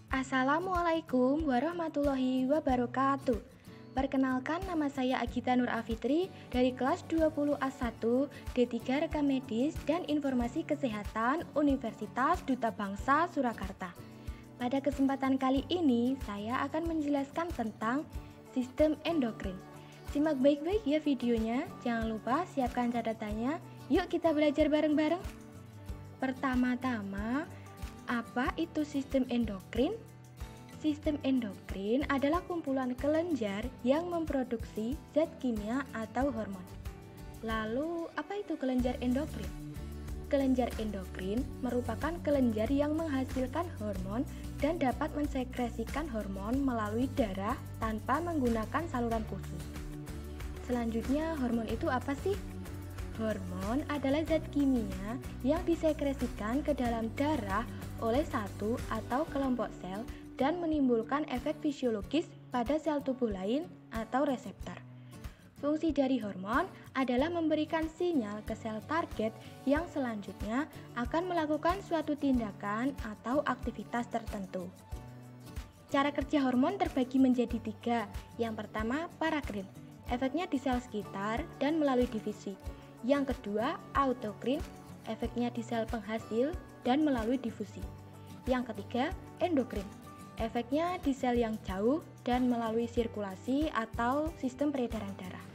Assalamualaikum warahmatullahi wabarakatuh. Perkenalkan, nama saya Agita Nur Afitri dari kelas 20A1 D3 Rekam Medis dan Informasi Kesehatan Universitas Duta Bangsa Surakarta. Pada kesempatan kali ini saya akan menjelaskan tentang sistem endokrin. Simak baik-baik ya videonya, jangan lupa siapkan catatannya. Yuk kita belajar bareng-bareng. Pertama-tama, apa itu sistem endokrin? Sistem endokrin adalah kumpulan kelenjar yang memproduksi zat kimia atau hormon. Lalu, apa itu kelenjar endokrin? Kelenjar endokrin merupakan kelenjar yang menghasilkan hormon dan dapat mensekresikan hormon melalui darah tanpa menggunakan saluran khusus. Selanjutnya, hormon itu apa sih? Hormon adalah zat kimia yang disekresikan ke dalam darah oleh satu atau kelompok sel dan menimbulkan efek fisiologis pada sel tubuh lain atau reseptor. Fungsi dari hormon adalah memberikan sinyal ke sel target yang selanjutnya akan melakukan suatu tindakan atau aktivitas tertentu. Cara kerja hormon terbagi menjadi 3. Yang pertama, parakrin. Efeknya di sel sekitar dan melalui divisi. Yang kedua, autokrin. Efeknya di sel penghasil dan melalui difusi. Yang ketiga, endokrin. Efeknya di sel yang jauh dan melalui sirkulasi atau sistem peredaran darah.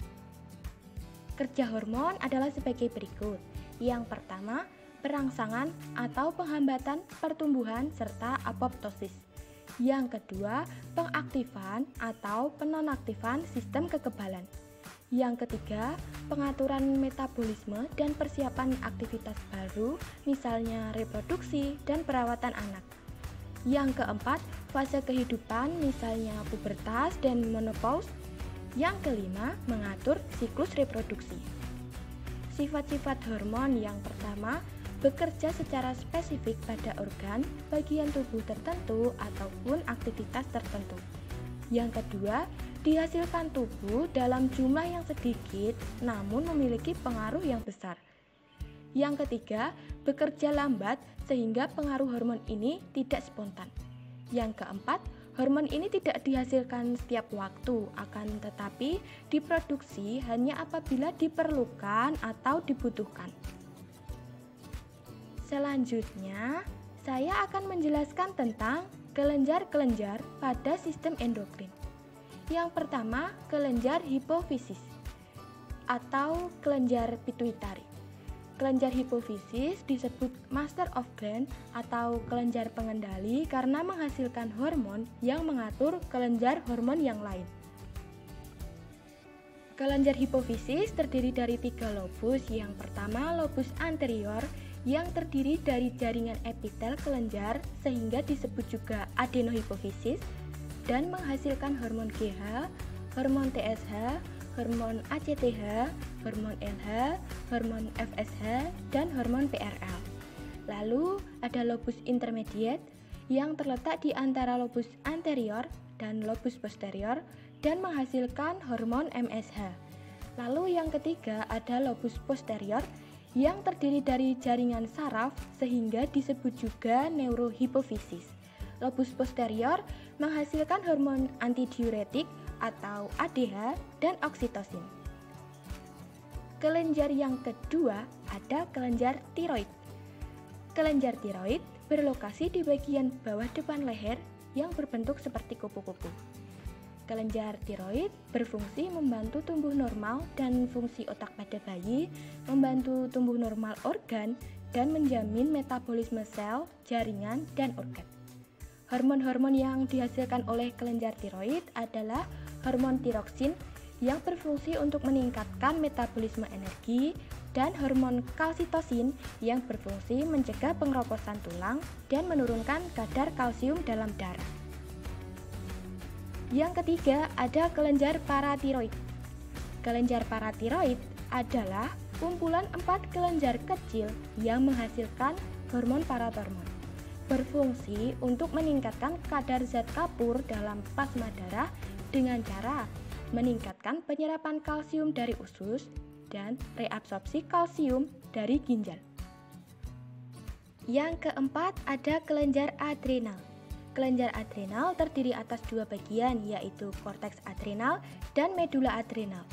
Kerja hormon adalah sebagai berikut. Yang pertama, perangsangan atau penghambatan pertumbuhan serta apoptosis. Yang kedua, pengaktifan atau penonaktifan sistem kekebalan. Yang ketiga, pengaturan metabolisme dan persiapan aktivitas baru, misalnya reproduksi dan perawatan anak. Yang keempat, fase kehidupan, misalnya pubertas dan menopause. Yang kelima, mengatur siklus reproduksi. Sifat-sifat hormon yang pertama, bekerja secara spesifik pada organ, bagian tubuh tertentu ataupun aktivitas tertentu. Yang kedua, dihasilkan tubuh dalam jumlah yang sedikit namun memiliki pengaruh yang besar. Yang ketiga, bekerja lambat sehingga pengaruh hormon ini tidak spontan. Yang keempat, hormon ini tidak dihasilkan setiap waktu, akan tetapi diproduksi hanya apabila diperlukan atau dibutuhkan. Selanjutnya, saya akan menjelaskan tentang kelenjar-kelenjar pada sistem endokrin. Yang pertama, kelenjar hipofisis atau kelenjar pituitari. Kelenjar hipofisis disebut master of gland atau kelenjar pengendali karena menghasilkan hormon yang mengatur kelenjar hormon yang lain. Kelenjar hipofisis terdiri dari 3 lobus. Yang pertama, lobus anterior yang terdiri dari jaringan epitel kelenjar sehingga disebut juga adenohipofisis dan menghasilkan hormon GH, hormon TSH, hormon ACTH, hormon LH, hormon FSH, dan hormon PRL. Lalu ada lobus intermediate yang terletak di antara lobus anterior dan lobus posterior dan menghasilkan hormon MSH. Lalu yang ketiga ada lobus posterior yang terdiri dari jaringan saraf sehingga disebut juga neurohipofisis. Lobus posterior menghasilkan hormon antidiuretik atau ADH dan oksitosin. Kelenjar yang kedua ada kelenjar tiroid. Kelenjar tiroid berlokasi di bagian bawah depan leher yang berbentuk seperti kupu-kupu. Kelenjar tiroid berfungsi membantu tumbuh normal dan fungsi otak pada bayi, membantu tumbuh normal organ, dan menjamin metabolisme sel, jaringan, dan organ. Hormon-hormon yang dihasilkan oleh kelenjar tiroid adalah hormon tiroksin yang berfungsi untuk meningkatkan metabolisme energi dan hormon kalsitosin yang berfungsi mencegah pengeroposan tulang dan menurunkan kadar kalsium dalam darah. Yang ketiga ada kelenjar paratiroid. Kelenjar paratiroid adalah kumpulan 4 kelenjar kecil yang menghasilkan hormon paratormon. Berfungsi untuk meningkatkan kadar zat kapur dalam plasma darah dengan cara meningkatkan penyerapan kalsium dari usus dan reabsorpsi kalsium dari ginjal. Yang keempat ada kelenjar adrenal. Kelenjar adrenal terdiri atas dua bagian, yaitu korteks adrenal dan medula adrenal.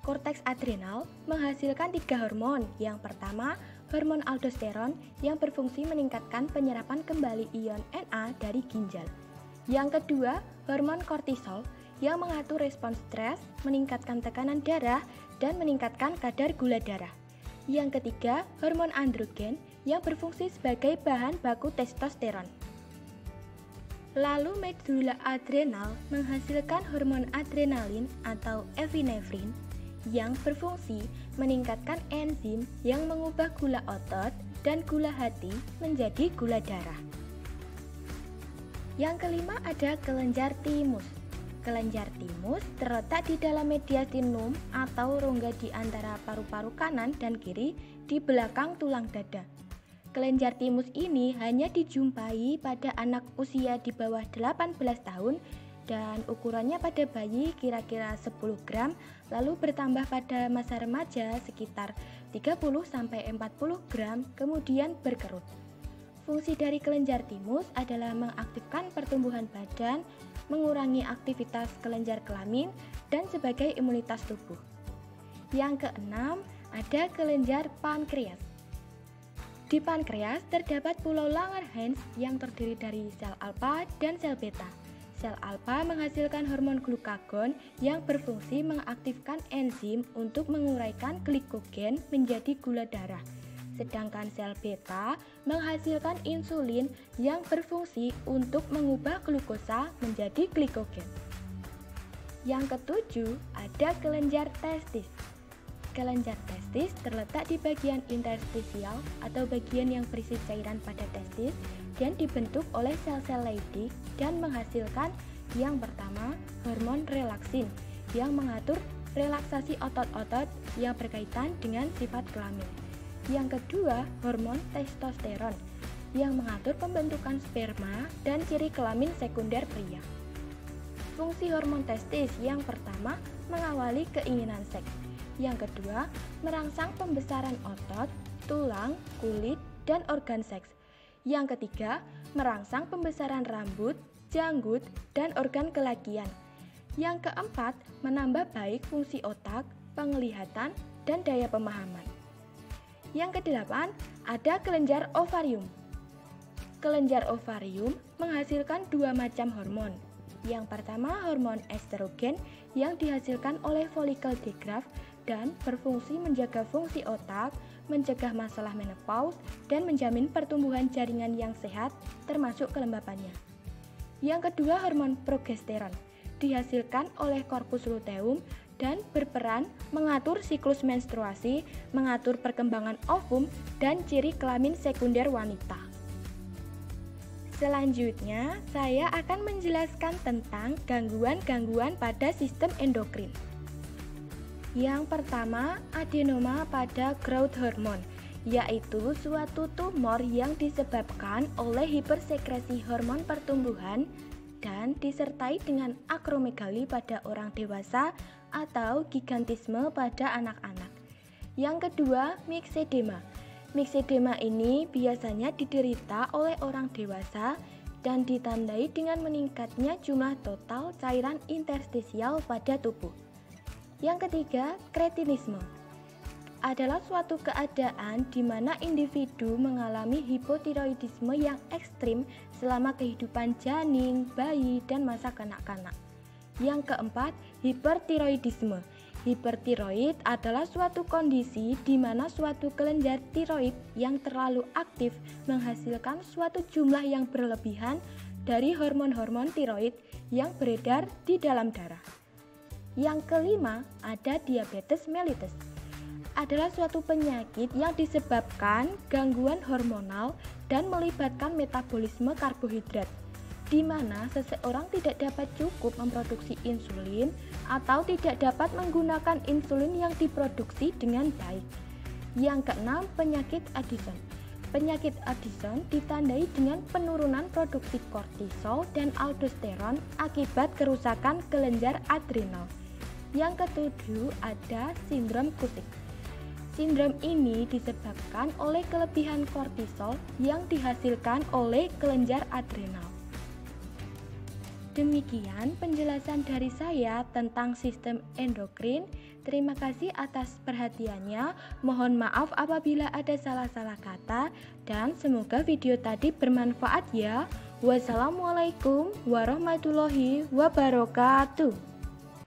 Korteks adrenal menghasilkan 3 hormon. Yang pertama, hormon aldosteron yang berfungsi meningkatkan penyerapan kembali ion Na dari ginjal. Yang kedua, hormon kortisol yang mengatur respons stres, meningkatkan tekanan darah, dan meningkatkan kadar gula darah. Yang ketiga, hormon androgen yang berfungsi sebagai bahan baku testosteron. Lalu medula adrenal menghasilkan hormon adrenalin atau epinefrin yang berfungsi meningkatkan enzim yang mengubah gula otot dan gula hati menjadi gula darah. Yang kelima ada kelenjar timus. Kelenjar timus terletak di dalam mediastinum atau rongga di antara paru-paru kanan dan kiri di belakang tulang dada. Kelenjar timus ini hanya dijumpai pada anak usia di bawah 18 tahun dan ukurannya pada bayi kira-kira 10 gram, lalu bertambah pada masa remaja sekitar 30-40 gram, kemudian berkerut. Fungsi dari kelenjar timus adalah mengaktifkan pertumbuhan badan, mengurangi aktivitas kelenjar kelamin, dan sebagai imunitas tubuh. Yang keenam, ada kelenjar pankreas. Di pankreas terdapat pulau Langerhans yang terdiri dari sel alfa dan sel beta. Sel alfa menghasilkan hormon glukagon yang berfungsi mengaktifkan enzim untuk menguraikan glikogen menjadi gula darah. Sedangkan sel beta menghasilkan insulin yang berfungsi untuk mengubah glukosa menjadi glikogen. Yang ketujuh, ada kelenjar testis. Kelenjar testis terletak di bagian interstisial atau bagian yang berisi cairan pada testis dan dibentuk oleh sel-sel Leydig dan menghasilkan yang pertama hormon relaksin yang mengatur relaksasi otot-otot yang berkaitan dengan sifat kelamin. Yang kedua, hormon testosteron yang mengatur pembentukan sperma dan ciri kelamin sekunder pria. Fungsi hormon testis yang pertama mengawali keinginan seks. Yang kedua, merangsang pembesaran otot, tulang, kulit, dan organ seks. Yang ketiga, merangsang pembesaran rambut, janggut, dan organ kelakian. Yang keempat, menambah baik fungsi otak, penglihatan, dan daya pemahaman. Yang kedelapan, ada kelenjar ovarium. Kelenjar ovarium menghasilkan 2 macam hormon. Yang pertama, hormon estrogen yang dihasilkan oleh folikel degraf dan berfungsi menjaga fungsi otak, mencegah masalah menopause, dan menjamin pertumbuhan jaringan yang sehat, termasuk kelembapannya. Yang kedua, hormon progesteron, dihasilkan oleh korpus luteum dan berperan mengatur siklus menstruasi, mengatur perkembangan ovum, dan ciri kelamin sekunder wanita. Selanjutnya, saya akan menjelaskan tentang gangguan-gangguan pada sistem endokrin. Yang pertama, adenoma pada growth hormone, yaitu suatu tumor yang disebabkan oleh hipersekresi hormon pertumbuhan dan disertai dengan akromegali pada orang dewasa atau gigantisme pada anak-anak. Yang kedua, myxedema. Myxedema ini biasanya diderita oleh orang dewasa dan ditandai dengan meningkatnya jumlah total cairan interstisial pada tubuh. Yang ketiga, kretinisme adalah suatu keadaan di mana individu mengalami hipotiroidisme yang ekstrim selama kehidupan janin, bayi, dan masa kanak-kanak. Yang keempat, hipertiroidisme. Hipertiroid adalah suatu kondisi di mana suatu kelenjar tiroid yang terlalu aktif menghasilkan suatu jumlah yang berlebihan dari hormon-hormon tiroid yang beredar di dalam darah. Yang kelima, ada diabetes mellitus. Adalah suatu penyakit yang disebabkan gangguan hormonal dan melibatkan metabolisme karbohidrat, di mana seseorang tidak dapat cukup memproduksi insulin atau tidak dapat menggunakan insulin yang diproduksi dengan baik. Yang keenam, penyakit Addison. Penyakit Addison ditandai dengan penurunan produksi kortisol dan aldosteron akibat kerusakan kelenjar adrenal. Yang ketujuh, ada sindrom Cushing. Sindrom ini disebabkan oleh kelebihan kortisol yang dihasilkan oleh kelenjar adrenal. Demikian penjelasan dari saya tentang sistem endokrin. Terima kasih atas perhatiannya. Mohon maaf apabila ada salah-salah kata dan semoga video tadi bermanfaat ya. Wassalamualaikum warahmatullahi wabarakatuh.